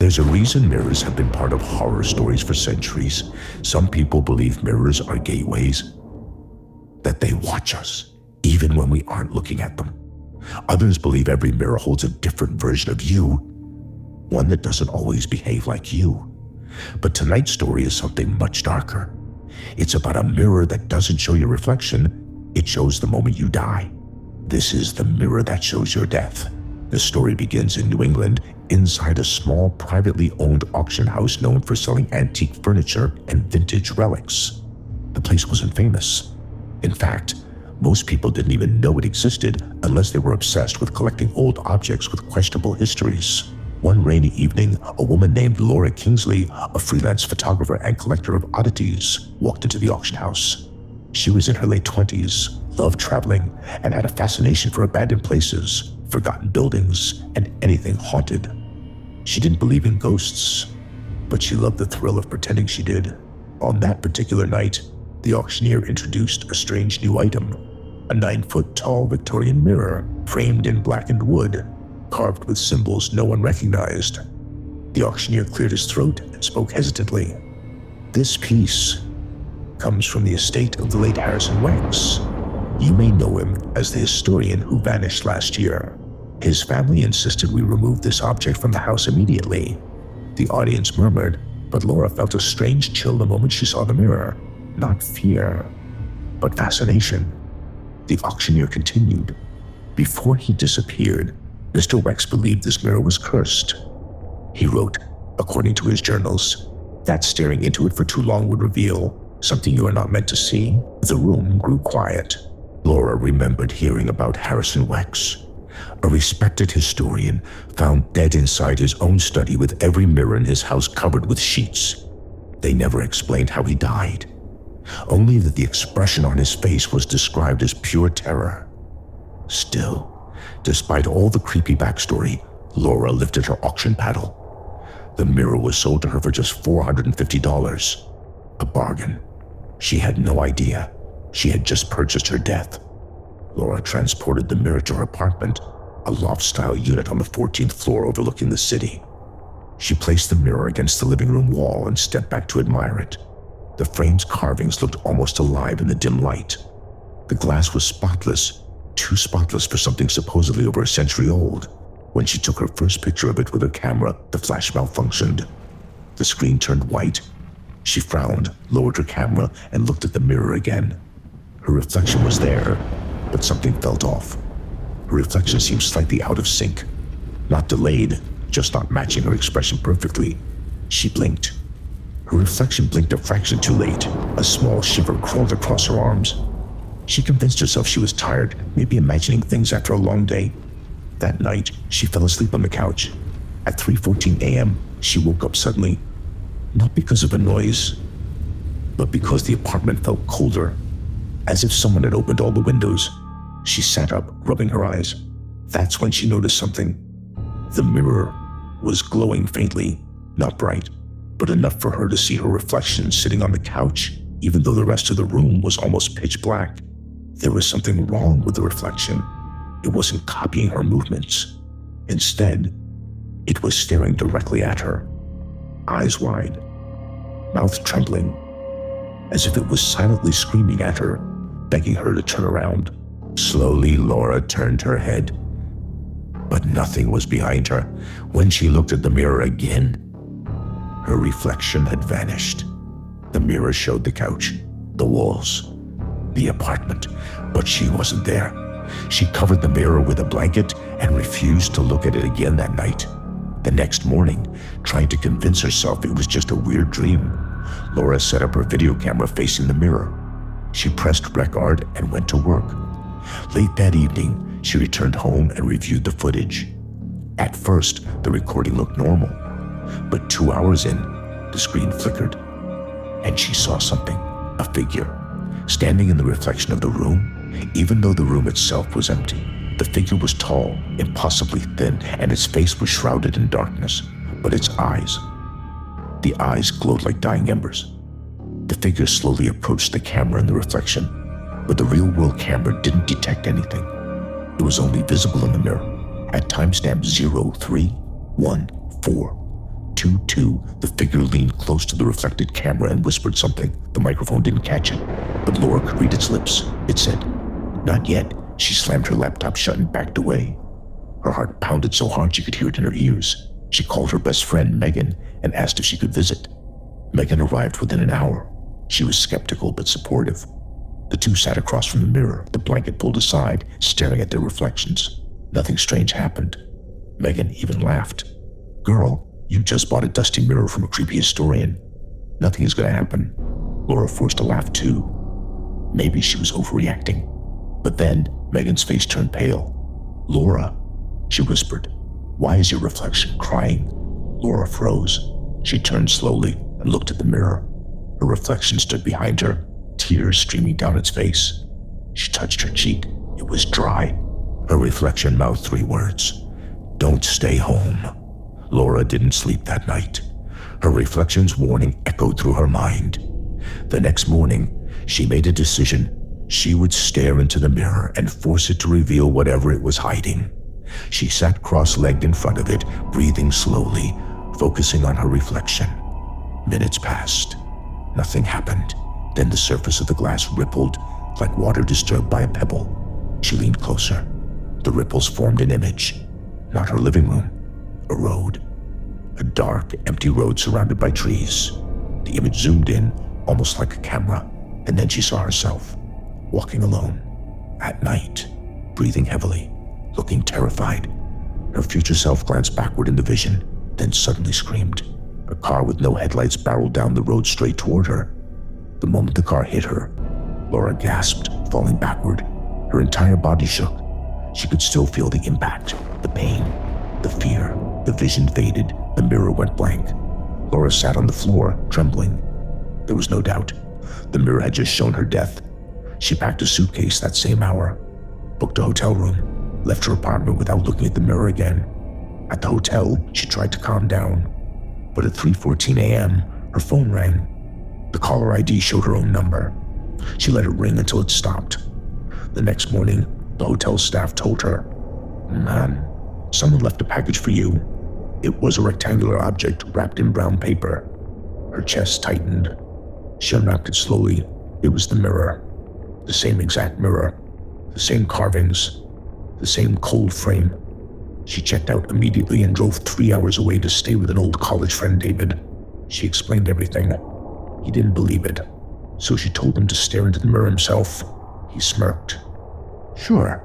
There's a reason mirrors have been part of horror stories for centuries. Some people believe mirrors are gateways, that they watch us, even when we aren't looking at them. Others believe every mirror holds a different version of you, one that doesn't always behave like you. But tonight's story is something much darker. It's about a mirror that doesn't show your reflection, it shows the moment you die. This is the mirror that shows your death. The story begins in New England, inside a small, privately owned auction house known for selling antique furniture and vintage relics. The place wasn't famous. In fact, most people didn't even know it existed unless they were obsessed with collecting old objects with questionable histories. One rainy evening, a woman named Laura Kingsley, a freelance photographer and collector of oddities, walked into the auction house. She was in her late 20s, loved traveling, and had a fascination for abandoned places, forgotten buildings, and anything haunted. She didn't believe in ghosts, but she loved the thrill of pretending she did. On that particular night, the auctioneer introduced a strange new item, a 9-foot-tall Victorian mirror framed in blackened wood, carved with symbols no one recognized. The auctioneer cleared his throat and spoke hesitantly. This piece comes from the estate of the late Harrison Wex. You may know him as the historian who vanished last year. His family insisted we remove this object from the house immediately. The audience murmured, but Laura felt a strange chill the moment she saw the mirror. Not fear, but fascination. The auctioneer continued. Before he disappeared, Mr. Wex believed this mirror was cursed. He wrote, according to his journals, that staring into it for too long would reveal something you are not meant to see. The room grew quiet. Laura remembered hearing about Harrison Wex. A respected historian found dead inside his own study with every mirror in his house covered with sheets. They never explained how he died, only that the expression on his face was described as pure terror. Still, despite all the creepy backstory, Laura lifted her auction paddle. The mirror was sold to her for just $450. A bargain. She had no idea. She had just purchased her death. Laura transported the mirror to her apartment, a loft-style unit on the 14th floor overlooking the city. She placed the mirror against the living room wall and stepped back to admire it. The frame's carvings looked almost alive in the dim light. The glass was spotless, too spotless for something supposedly over a century old. When she took her first picture of it with her camera, the flash malfunctioned. The screen turned white. She frowned, lowered her camera, and looked at the mirror again. Her reflection was there, but something felt off. Her reflection seemed slightly out of sync. Not delayed, just not matching her expression perfectly. She blinked. Her reflection blinked a fraction too late. A small shiver crawled across her arms. She convinced herself she was tired, maybe imagining things after a long day. That night, she fell asleep on the couch. At 3:14 a.m., she woke up suddenly. Not because of a noise, but because the apartment felt colder, as if someone had opened all the windows. She sat up, rubbing her eyes. That's when she noticed something. The mirror was glowing faintly, not bright, but enough for her to see her reflection sitting on the couch, even though the rest of the room was almost pitch black. There was something wrong with the reflection. It wasn't copying her movements. Instead, it was staring directly at her, eyes wide, mouth trembling, as if it was silently screaming at her, begging her to turn around. Slowly, Laura turned her head, but nothing was behind her. When she looked at the mirror again, her reflection had vanished. The mirror showed the couch, the walls, the apartment, but she wasn't there. She covered the mirror with a blanket and refused to look at it again that night. The next morning, trying to convince herself it was just a weird dream, Laura set up her video camera facing the mirror. She pressed record and went to work. Late that evening, she returned home and reviewed the footage. At first, the recording looked normal, but 2 hours in, the screen flickered, and she saw something, a figure, standing in the reflection of the room. Even though the room itself was empty, the figure was tall, impossibly thin, and its face was shrouded in darkness, but its eyes, the eyes glowed like dying embers. The figure slowly approached the camera in the reflection, but the real-world camera didn't detect anything. It was only visible in the mirror at timestamp 0314. 2-2, the figure leaned close to the reflected camera and whispered something. The microphone didn't catch it, but Laura could read its lips. It said, "Not yet." She slammed her laptop shut and backed away. Her heart pounded so hard she could hear it in her ears. She called her best friend, Megan, and asked if she could visit. Megan arrived within an hour. She was skeptical but supportive. The two sat across from the mirror, the blanket pulled aside, staring at their reflections. Nothing strange happened. Megan even laughed. "Girl, you just bought a dusty mirror from a creepy historian. Nothing is going to happen." Laura forced a laugh too. Maybe she was overreacting. But then Megan's face turned pale. "Laura," she whispered, "why is your reflection crying?" Laura froze. She turned slowly and looked at the mirror. Her reflection stood behind her, tears streaming down its face. She touched her cheek. It was dry. Her reflection mouthed 3 words. "Don't stay home." Laura didn't sleep that night. Her reflection's warning echoed through her mind. The next morning, she made a decision. She would stare into the mirror and force it to reveal whatever it was hiding. She sat cross-legged in front of it, breathing slowly, focusing on her reflection. Minutes passed. Nothing happened. Then the surface of the glass rippled like water disturbed by a pebble. She leaned closer. The ripples formed an image. Not her living room. A road. A dark, empty road surrounded by trees. The image zoomed in, almost like a camera, and then she saw herself, walking alone, at night, breathing heavily, looking terrified. Her future self glanced backward in the vision, then suddenly screamed. A car with no headlights barreled down the road straight toward her. The moment the car hit her, Laura gasped, falling backward. Her entire body shook. She could still feel the impact, the pain, the fear. The vision faded. The mirror went blank. Laura sat on the floor, trembling. There was no doubt. The mirror had just shown her death. She packed a suitcase that same hour, booked a hotel room, left her apartment without looking at the mirror again. At the hotel, she tried to calm down, but at 3:14 a.m., her phone rang. The caller ID showed her own number. She let it ring until it stopped. The next morning, the hotel staff told her, "Man, someone left a package for you." It was a rectangular object wrapped in brown paper. Her chest tightened. She unwrapped it slowly. It was the mirror. The same exact mirror. The same carvings. The same cold frame. She checked out immediately and drove 3 hours away to stay with an old college friend, David. She explained everything. He didn't believe it, so she told him to stare into the mirror himself. He smirked. "Sure,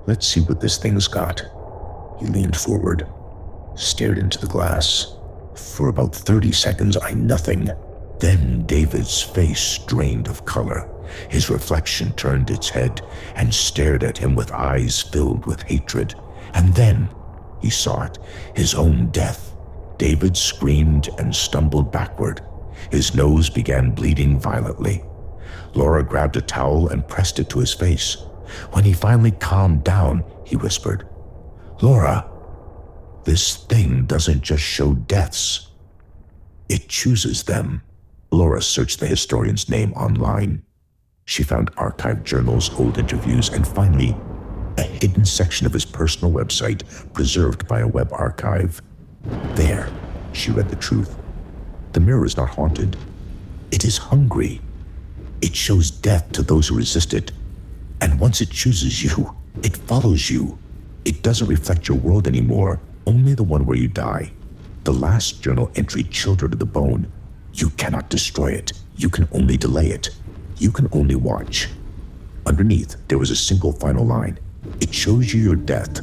let's see what this thing's got." He leaned forward, stared into the glass. For about 30 seconds, nothing. Then David's face drained of color. His reflection turned its head and stared at him with eyes filled with hatred. And then he saw it, his own death. David screamed and stumbled backward. His nose began bleeding violently. Laura grabbed a towel and pressed it to his face. When he finally calmed down, he whispered, "Laura, this thing doesn't just show deaths. It chooses them." Laura searched the historian's name online. She found archived journals, old interviews, and finally, a hidden section of his personal website preserved by a web archive. There, she read the truth. The mirror is not haunted. It is hungry. It shows death to those who resist it. And once it chooses you, it follows you. It doesn't reflect your world anymore, only the one where you die. The last journal entry chilled her to the bone. You cannot destroy it. You can only delay it. You can only watch. Underneath, there was a single final line. It shows you your death,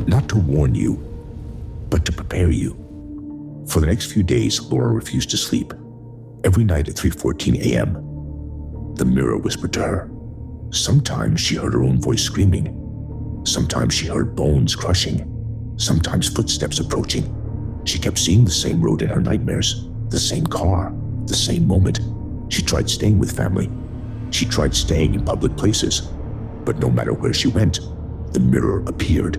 not to warn you, but to prepare you. For the next few days, Laura refused to sleep. Every night at 3:14 a.m., the mirror whispered to her. Sometimes she heard her own voice screaming. Sometimes she heard bones crushing. Sometimes footsteps approaching. She kept seeing the same road in her nightmares, the same car, the same moment. She tried staying with family. She tried staying in public places. But no matter where she went, the mirror appeared.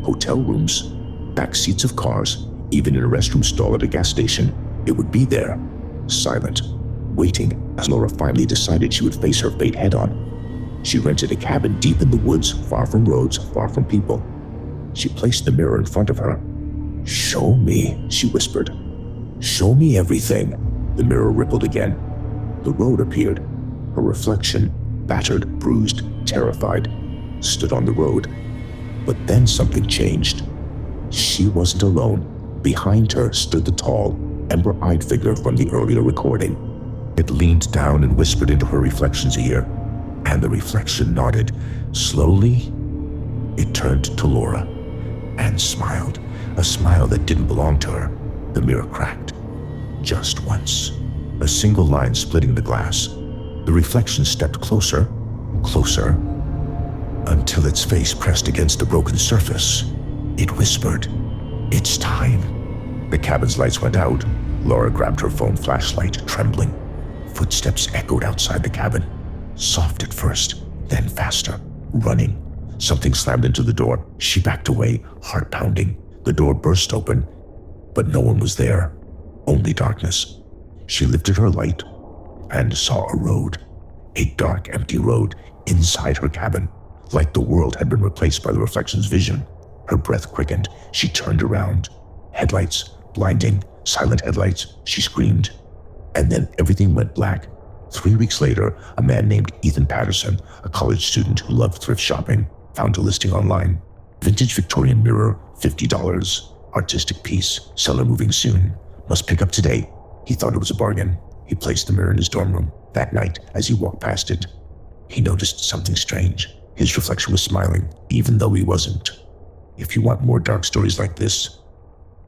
Hotel rooms, back seats of cars, even in a restroom stall at a gas station, it would be there, silent, waiting as Laura finally decided she would face her fate head-on. She rented a cabin deep in the woods, far from roads, far from people. She placed the mirror in front of her. "Show me," she whispered. Show me everything. The mirror rippled again. The road appeared. Her reflection, battered, bruised, terrified, stood on the road. But then something changed. She wasn't alone. Behind her stood the tall, ember-eyed figure from the earlier recording. It leaned down and whispered into her reflection's ear, and the reflection nodded. Slowly, it turned to Laura and smiled, a smile that didn't belong to her. The mirror cracked. Just once. A single line splitting the glass. The reflection stepped closer, closer, until its face pressed against the broken surface. It whispered, "It's time." The cabin's lights went out. Laura grabbed her phone flashlight, trembling. Footsteps echoed outside the cabin. Soft at first, then faster, running. Something slammed into the door. She backed away, heart pounding. The door burst open, but no one was there. Only darkness. She lifted her light and saw a road. A dark, empty road inside her cabin, like the world had been replaced by the reflection's vision. Her breath quickened. She turned around. Headlights, blinding, silent headlights. She screamed. And then everything went black. 3 weeks later, a man named Ethan Patterson, a college student who loved thrift shopping, found a listing online. Vintage Victorian mirror, $50. Artistic piece, seller moving soon. Must pick up today. He thought it was a bargain. He placed the mirror in his dorm room. That night, as he walked past it, he noticed something strange. His reflection was smiling, even though he wasn't. If you want more dark stories like this,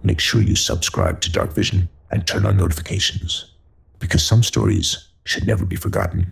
make sure you subscribe to Dark Vision and turn on notifications, because some stories should never be forgotten.